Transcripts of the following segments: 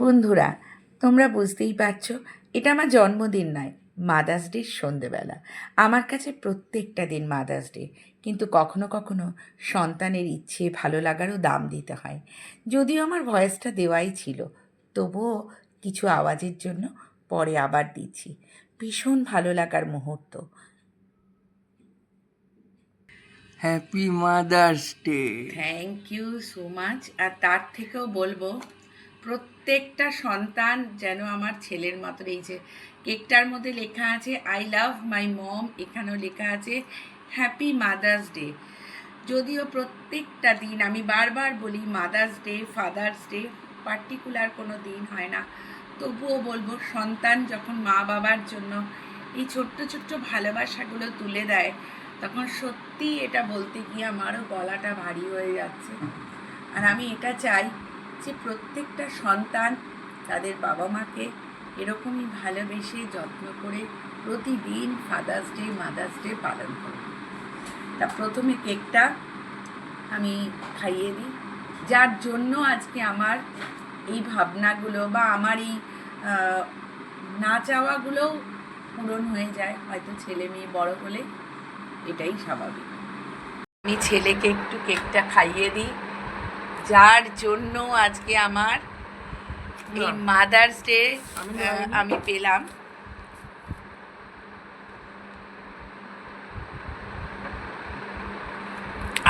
বন্ধুরা, তোমরা বুঝতেই পারছো, এটা আমার জন্মদিন নয়, মাদার্স ডের সন্ধেবেলা। আমার কাছে প্রত্যেকটা দিন মাদার্স ডে, কিন্তু কখনো কখনো সন্তানের ইচ্ছে ভালো লাগারও দাম দিতে হয়। যদিও আমার ভয়েসটা দেওয়াই ছিল, তবুও কিছু আওয়াজের জন্য পরে আবার দিচ্ছি। ভীষণ ভালো লাগার মুহূর্ত। Happy Mother's Day. Thank you so much. আর তার থেকেও বলবো, প্রত্যেকটা সন্তান যেন আমার ছেলের মতো। এই যে কেকটার মধ্যে লেখা আছে আই লাভ মাই মম, এখানেও লেখা আছে হ্যাপি মাদার্স ডে। যদিও প্রত্যেকটা দিন আমি বারবার বলি mother's day, father's day, particular কোনো দিন হয় না, তবুও বলবো সন্তান যখন মা বাবার জন্য এই ছোট্ট ছোট্ট ভালোবাসাগুলো তুলে দেয়, তখন সত্যি এটা বলতে গিয়ে আমারও গলাটা ভারী হয়ে যাচ্ছে। আর আমি এটা চাই যে প্রত্যেকটা সন্তান তাদের বাবা মাকে এরকমই ভালোবেসে যত্ন করে প্রতিদিন ফাদার্স ডে, মাদার্স ডে পালন করে। তা প্রথমে কেকটা আমি খাইয়ে দিই, যার জন্য আজকে আমার এই ভাবনাগুলো বা আমার এই না চাওয়াগুলোও পূরণ হয়ে যায়। হয়তো ছেলে মেয়ে বড় হলে এটাই স্বাভাবিক। আমি ছেলেকে একটু কেকটা খাইয়ে দিই, যার জন্য আজকে আমার এই মাদার্স ডে আমি পেলাম।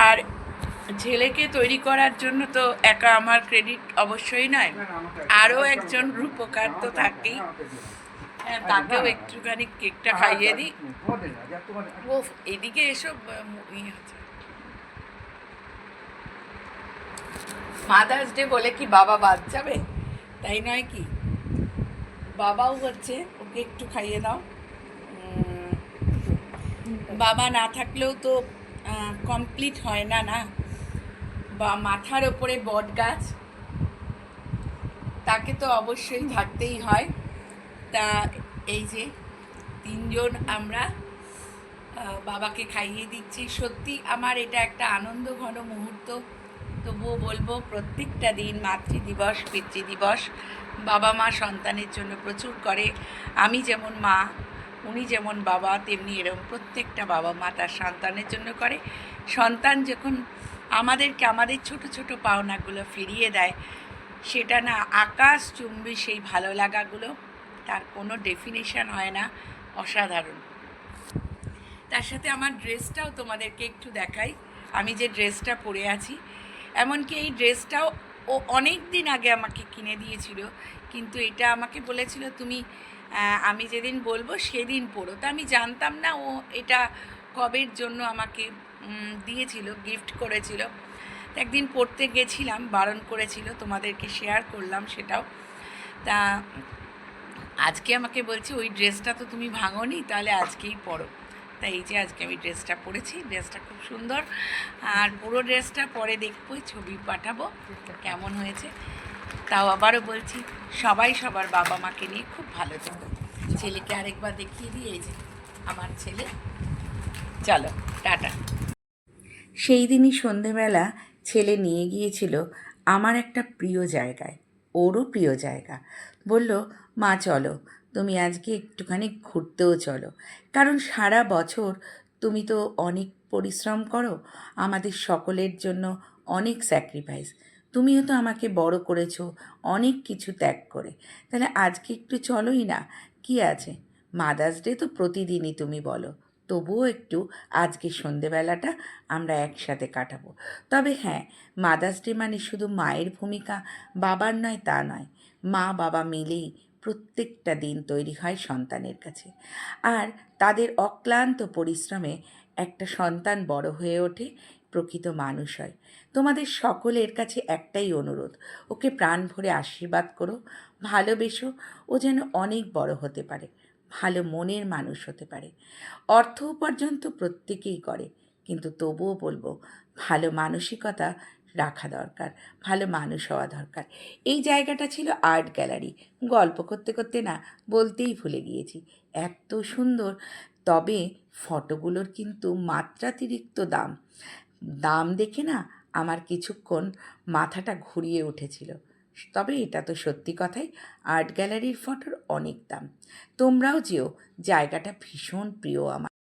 আর ছেলেকে তৈরি করার জন্য তো একা আমার ক্রেডিট অবশ্যই নয়, আরও একজন রূপকার তো থাকেই। তাকেও একটুখানি কেকটা খাইয়ে দিই। ও এদিকে এসব মাদার্স ডে বলে কি বাবা বাদ যাবে? তাই নয় কি? বাবাও হচ্ছে, ওকে একটু খাইয়ে দাও। বাবা না থাকলেও তো কমপ্লিট হয় না না। বা মাথার ওপরে বট গাছ, তাকে তো অবশ্যই থাকতেই হয়। তা এই যে তিনজন আমরা বাবাকে খাইয়ে দিচ্ছি। সত্যি আমার এটা একটা আনন্দ ঘন মুহূর্ত। তবুও বলবো প্রত্যেকটা দিন মাতৃদিবস, পিতৃদিবস, বাবা মা সন্তানের জন্য প্রচুর করে। আমি যেমন মা, উনি যেমন বাবা, তেমনি এরকম প্রত্যেকটা বাবা মা তার সন্তানের জন্য করে। সন্তান যখন আমাদেরকে আমাদের ছোট ছোট পাওনাগুলো ফিরিয়ে দেয়, সেটা না আকাশ চুম্বি সেই ভালো লাগাগুলো, তার কোনো ডেফিনেশন হয় না, অসাধারণ। তার সাথে আমার ড্রেসটাও তোমাদেরকে একটু দেখাই। আমি যে ড্রেসটা পরে আছি, এমনকি এই ড্রেসটাও ও অনেক দিন আগে আমাকে কিনে দিয়েছিল, কিন্তু এটা আমাকে বলেছিল তুমি আমি যেদিন বলবো সেদিন পরো। তা আমি জানতাম না ও এটা কবের জন্য আমাকে দিয়েছিল, গিফট করেছিল। একদিন পরতে গেছিলাম, বারণ করেছিল, তোমাদেরকে শেয়ার করলাম সেটাও। তা আজকে আমাকে বলছে ওই ড্রেসটা তো তুমি ভাঙোনি, তাহলে আজকেই পরো। তাই এই যে আজকে আমি ড্রেসটা পরেছি, ড্রেসটা খুব সুন্দর। আর পুরো ড্রেসটা পরে দেখবো, ছবি পাঠাবো কেমন হয়েছে। তাও আবারও বলছি, সবাই সবার বাবা মাকে নিয়ে খুব ভালো থাকো। ছেলেকে আরেকবার দেখিয়ে দিয়ে, এই যে আমার ছেলে। চলো টাটা। সেই দিনই সন্ধেবেলা ছেলে নিয়ে গিয়েছিল আমার একটা প্রিয় জায়গায়, ওরও প্রিয় জায়গা। বলল, মা চলো, তুমি আজকে একটুখানি ঘুরতেও চলো, কারণ সারা বছর তুমি তো অনেক পরিশ্রম করো, আমাদের সকলের জন্য অনেক স্যাক্রিফাইস, তুমিও তো আমাকে বড় করেছো অনেক কিছু ত্যাগ করে, তাহলে আজকে একটু চলোই না, কি আছে, মাদার্স ডে তো প্রতিদিনই তুমি বলো, তবুও একটু আজকে সন্ধেবেলাটা আমরা একসাথে কাটাবো। তবে হ্যাঁ, মাদার্স ডে মানে শুধু মায়ের ভূমিকা বাবার নয় তা নয়, মা বাবা মিলেই প্রত্যেকটা দিন তৈরি হয় সন্তানের কাছে। আর তাদের অক্লান্ত পরিশ্রমে একটা সন্তান বড় হয়ে ওঠে, প্রকৃত মানুষ হয়। তোমাদের সকলের কাছে একটাই অনুরোধ, ওকে প্রাণ ভরে আশীর্বাদ করো, ভালোবেসো, ও যেন অনেক বড় হতে পারে, ভালো মনের মানুষ হতে পারে। অর্থ উপার্জন তো প্রত্যেকেই করে, কিন্তু তবুও বলবো ভালো মানসিকতা রাখা দরকার, ভালো মানুষ হওয়া দরকার। এই জায়গাটা ছিল আর্ট গ্যালারি। গল্প করতে করতে না বলতেই ভুলে গিয়েছি, এত সুন্দর। তবে ফটোগুলোর কিন্তু মাত্রাতিরিক্ত দাম। দাম দেখে না আমার কিছুক্ষণ মাথাটা ঘুরিয়ে উঠেছিল। তবে এটা তো সত্যি কথাই, আর্ট গ্যালারির ফটোর অনেক দাম। তোমরাও যেও, জায়গাটা ভীষণ প্রিয় আমার।